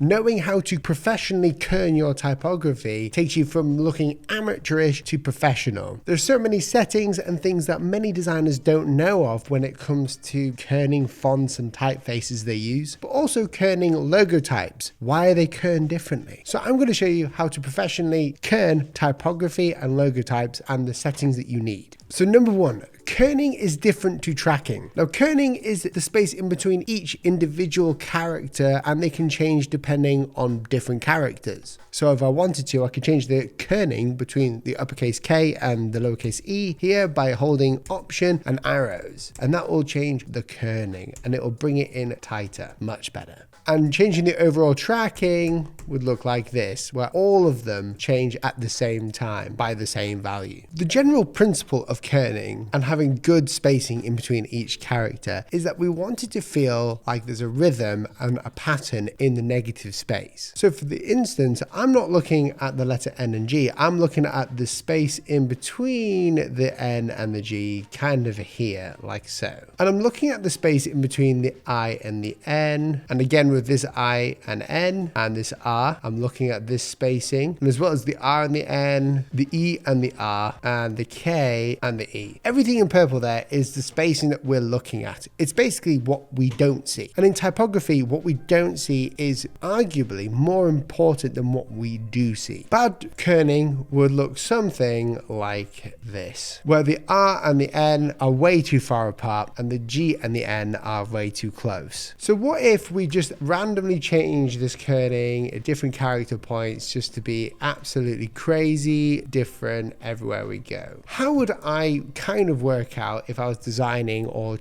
Knowing how to professionally kern your typography takes you from looking amateurish to professional. There's so many settings and things that many designers don't know of when it comes to kerning fonts and typefaces they use, but also kerning logo types. Why are they kerned differently? So I'm going to show you how to professionally kern typography and logo types and the settings that you need. So number one, kerning is different to tracking. Now, kerning is the space in between each individual character, and they can change depending on different characters. So if I wanted to, I could change the kerning between the uppercase K and the lowercase e here by holding Option and arrows. And that will change the kerning and it will bring it in tighter, much better. And changing the overall tracking would look like this, where all of them change at the same time by the same value. The general principle of kerning and having good spacing in between each character is that we want it to feel like there's a rhythm and a pattern in the negative space. So for the instance, I'm not looking at the letter N and G, I'm looking at the space in between the N and the G, kind of here, like so. And I'm looking at the space in between the I and the N, and again with this I and N and this R, I'm looking at this spacing, and as well as the R and the N, the E and the R, and the K and the E. Everything in purple there is the spacing that we're looking at. It's basically what we don't see. And in typography, what we don't see is arguably more important than what we do see. Bad kerning would look something like this, where the R and the N are way too far apart and the G and the N are way too close. So what if we just randomly change this kerning at different character points just to be absolutely crazy different everywhere we go? How would I kind of work out if I was designing or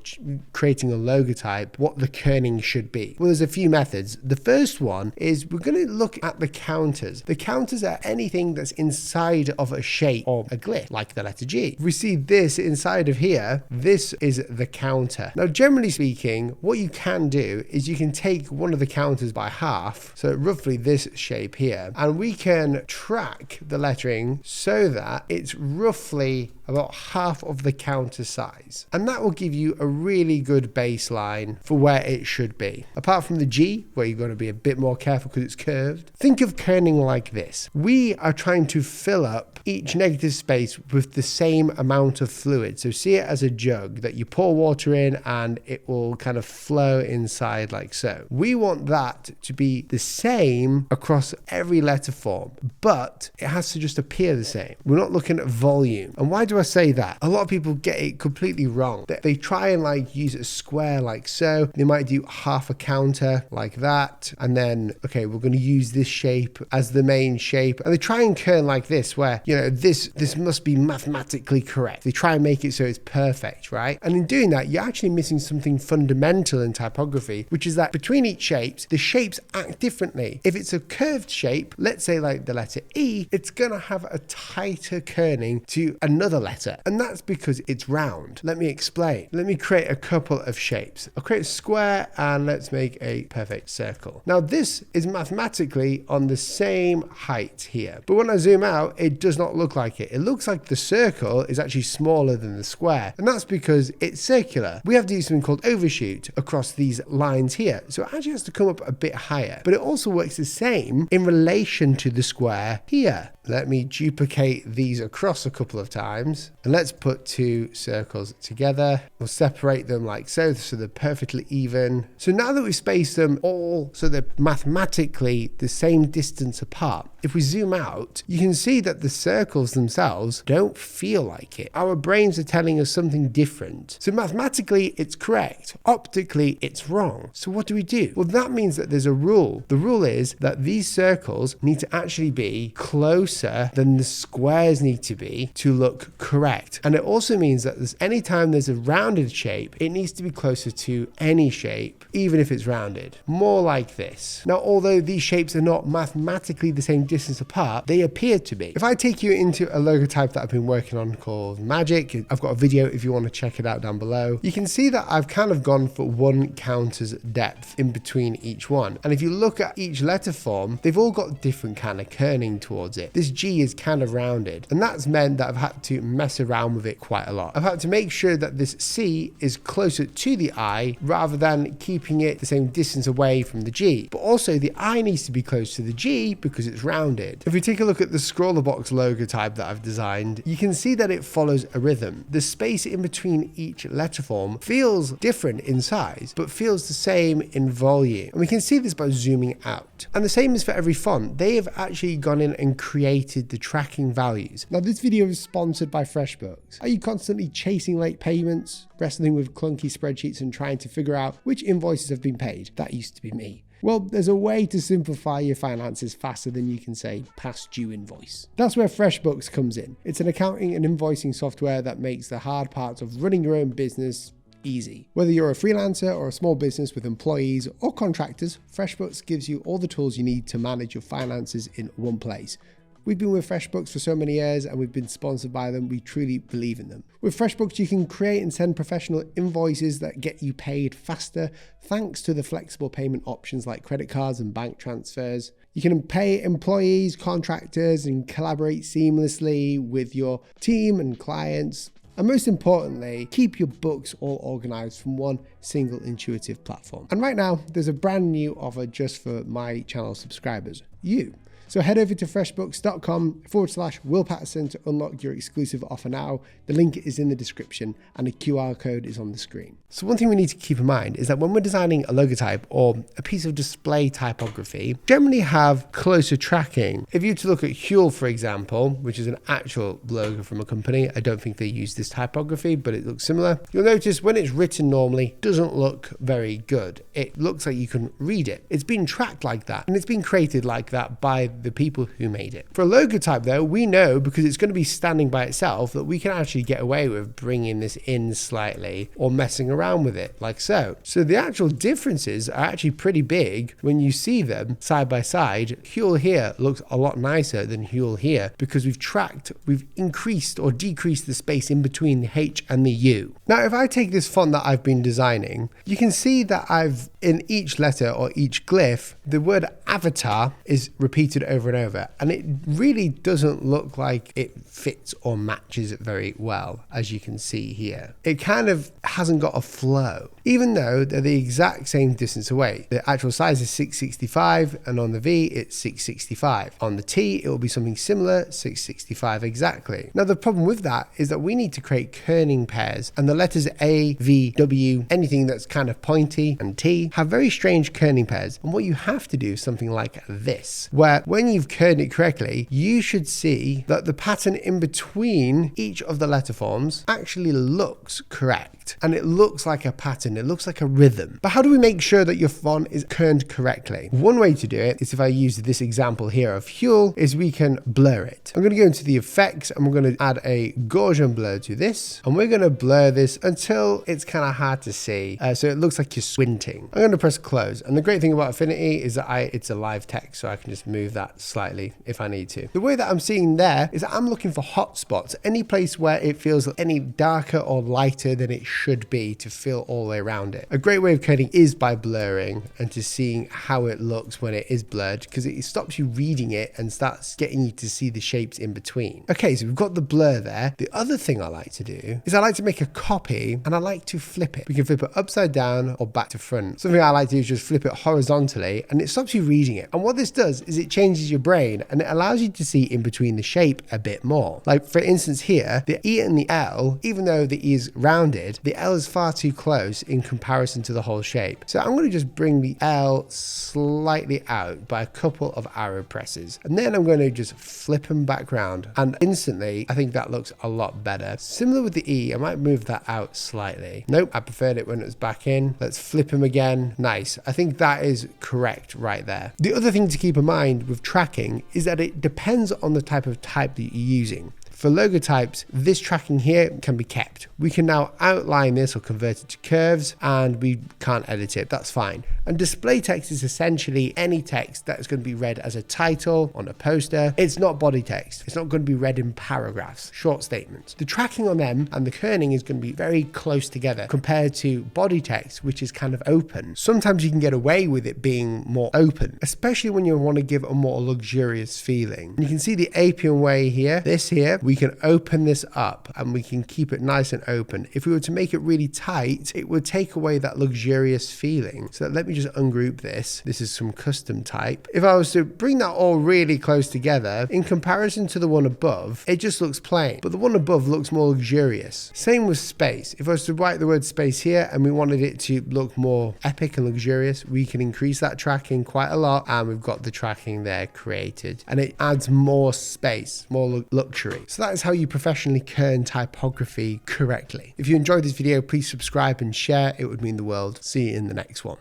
creating a logo type what the kerning should be? Well, there's a few methods. The first one is we're going to look at the counters. The counters are anything that's inside of a shape or a glyph, like the letter G. If we see this inside of here, this is the counter. Now, generally speaking, what you can do is you can take one of the counters by half, so roughly this shape here, and we can track the lettering so that it's roughly about half of the counter size. And that will give you a really good baseline for where it should be. Apart from the G, where you've got to be a bit more careful because it's curved, think of kerning like this. We are trying to fill up each negative space with the same amount of fluid. So see it as a jug that you pour water in and it will kind of flow inside like so. We want that to be the same across every letter form, but it has to just appear the same. We're not looking at volume. And why do I say that? A lot of people get it completely wrong. They try and like use a square like so. They might do half a counter like that. And then, okay, we're going to use this shape as the main shape. And they try and kern like this, where, you know, this must be mathematically correct. They try and make it so it's perfect, right? And in doing that, you're actually missing something fundamental in typography, which is that between each shapes, the shapes act differently. If it's a curved shape, let's say like the letter E, it's going to have a tighter kerning to another letter. And that's because it's round. Let me explain. Let me create a couple of shapes. I'll create a square and let's make a perfect circle. Now this is mathematically on the same height here. But when I zoom out, it does not look like it. It looks like the circle is actually smaller than the square. And that's because it's circular. We have to do something called overshoot across these lines here. So it actually has to come up a bit higher. But it also works the same in relation to the square here. Let me duplicate these across a couple of times. And let's put two circles together. We'll separate them like so they're perfectly even. So now that we've spaced them all so they're mathematically the same distance apart, if we zoom out, you can see that the circles themselves don't feel like it. Our brains are telling us something different. So mathematically, it's correct. Optically, it's wrong. So what do we do? Well, that means that there's a rule. The rule is that these circles need to actually be closer than the squares need to be to look correct. And it also means that anytime there's a rounded shape, it needs to be closer to any shape, even if it's rounded. More like this. Now, although these shapes are not mathematically the same distance apart, they appear to be. If I take you into a logo type that I've been working on called Magic, I've got a video if you want to check it out down below, you can see that I've kind of gone for one counter's depth in between each one. And if you look at each letter letterform, they've all got different kind of kerning towards it. This G is kind of rounded, and that's meant that I've had to mess around with it quite a lot. I've had to make sure that this C is closer to the I rather than keeping it the same distance away from the G. But also the I needs to be close to the G because it's rounded. If we take a look at the scroller box logo type that I've designed, you can see that it follows a rhythm. The space in between each letterform feels different in size, but feels the same in volume. And we can see this by zooming out. And the same is for every font. They have actually gone in and created the tracking values. Now, this video is sponsored by FreshBooks. Are you constantly chasing late payments, wrestling with clunky spreadsheets and trying to figure out which invoices have been paid? That used to be me. Well, there's a way to simplify your finances faster than you can say past due invoice. That's where FreshBooks comes in. It's an accounting and invoicing software that makes the hard parts of running your own business easy. Whether you're a freelancer or a small business with employees or contractors, FreshBooks gives you all the tools you need to manage your finances in one place. We've been with FreshBooks for so many years and we've been sponsored by them. We truly believe in them. With FreshBooks, you can create and send professional invoices that get you paid faster thanks to the flexible payment options like credit cards and bank transfers. You can pay employees, contractors, and collaborate seamlessly with your team and clients. And most importantly, keep your books all organized from one single intuitive platform. And right now, there's a brand new offer just for my channel subscribers, you. So head over to freshbooks.com/Will Patterson to unlock your exclusive offer now. The link is in the description and the QR code is on the screen. So one thing we need to keep in mind is that when we're designing a logo type or a piece of display typography, generally have closer tracking. If you were to look at Huel, for example, which is an actual logo from a company, I don't think they use this typography, but it looks similar. You'll notice when it's written normally, it doesn't look very good. It looks like you can read it. It's been tracked like that, and it's been created like that by the people who made it. For a logo type though, we know because it's going to be standing by itself that we can actually get away with bringing this in slightly or messing around with it like so. So the actual differences are actually pretty big when you see them side by side. Huel here looks a lot nicer than Huel here because we've increased or decreased the space in between the H and the U. Now, if I take this font that I've been designing, you can see that I've in each letter or each glyph, the word avatar is repeated over and over, and it really doesn't look like it fits or matches it very well, as you can see here. It kind of hasn't got a flow, even though they're the exact same distance away. The actual size is 665, and on the V it's 665. On the T it will be something similar, 665 exactly. Now the problem with that is that we need to create kerning pairs, and the letters A, V, W, anything that's kind of pointy, and T have very strange kerning pairs. And what you have to do is something like this, where when you've kerned it correctly, you should see that the pattern in between each of the letter forms actually looks correct. And it looks like a pattern, it looks like a rhythm. But how do we make sure that your font is kerned correctly? One way to do it is, if I use this example here of Huel, is we can blur it. I'm going to go into the effects and we're going to add a Gaussian blur to this. And we're going to blur this until it's kind of hard to see. So it looks like you're squinting. I'm going to press close. And the great thing about Affinity is that it's a live text, so I can just move that slightly if I need to. The way that I'm seeing there is that I'm looking for hotspots, any place where it feels any darker or lighter than it should be to fill all the way around it. A great way of kerning is by blurring and just seeing how it looks when it is blurred, because it stops you reading it and starts getting you to see the shapes in between. Okay, so we've got the blur there. The other thing I like to do is I like to make a copy and I like to flip it. We can flip it upside down or back to front. Something I like to do is just flip it horizontally, and it stops you reading it. And what this does is it changes your brain and it allows you to see in between the shape a bit more. Like for instance here, the E and the L, even though the E is rounded, the L is far too close in comparison to the whole shape. So I'm going to just bring the L slightly out by a couple of arrow presses, and then I'm going to just flip them back round, and instantly I think that looks a lot better. Similar with the E, I might move that out slightly. Nope, I preferred it when it was back in. Let's flip them again. Nice. I think that is correct right there. The other thing to keep in mind with tracking is that it depends on the type of type that you're using. For logo types, this tracking here can be kept. We can now outline this or convert it to curves, and we can't edit it. That's fine. And display text is essentially any text that is going to be read as a title on a poster. It's not body text. It's not going to be read in paragraphs, short statements. The tracking on them and the kerning is going to be very close together compared to body text, which is kind of open. Sometimes you can get away with it being more open, especially when you want to give a more luxurious feeling. You can see the Appian way here. This here, we can open this up and we can keep it nice and open. If we were to make it really tight, it would take away that luxurious feeling. So let me just ungroup this. This is some custom type. If I was to bring that all really close together, in comparison to the one above, it just looks plain, but the one above looks more luxurious. Same with space. If I was to write the word space here and we wanted it to look more epic and luxurious, we can increase that tracking quite a lot, and we've got the tracking there created, and it adds more space, more luxury. So that is how you professionally kern typography correctly. If you enjoyed this video, please subscribe and share. It would mean the world. See you in the next one.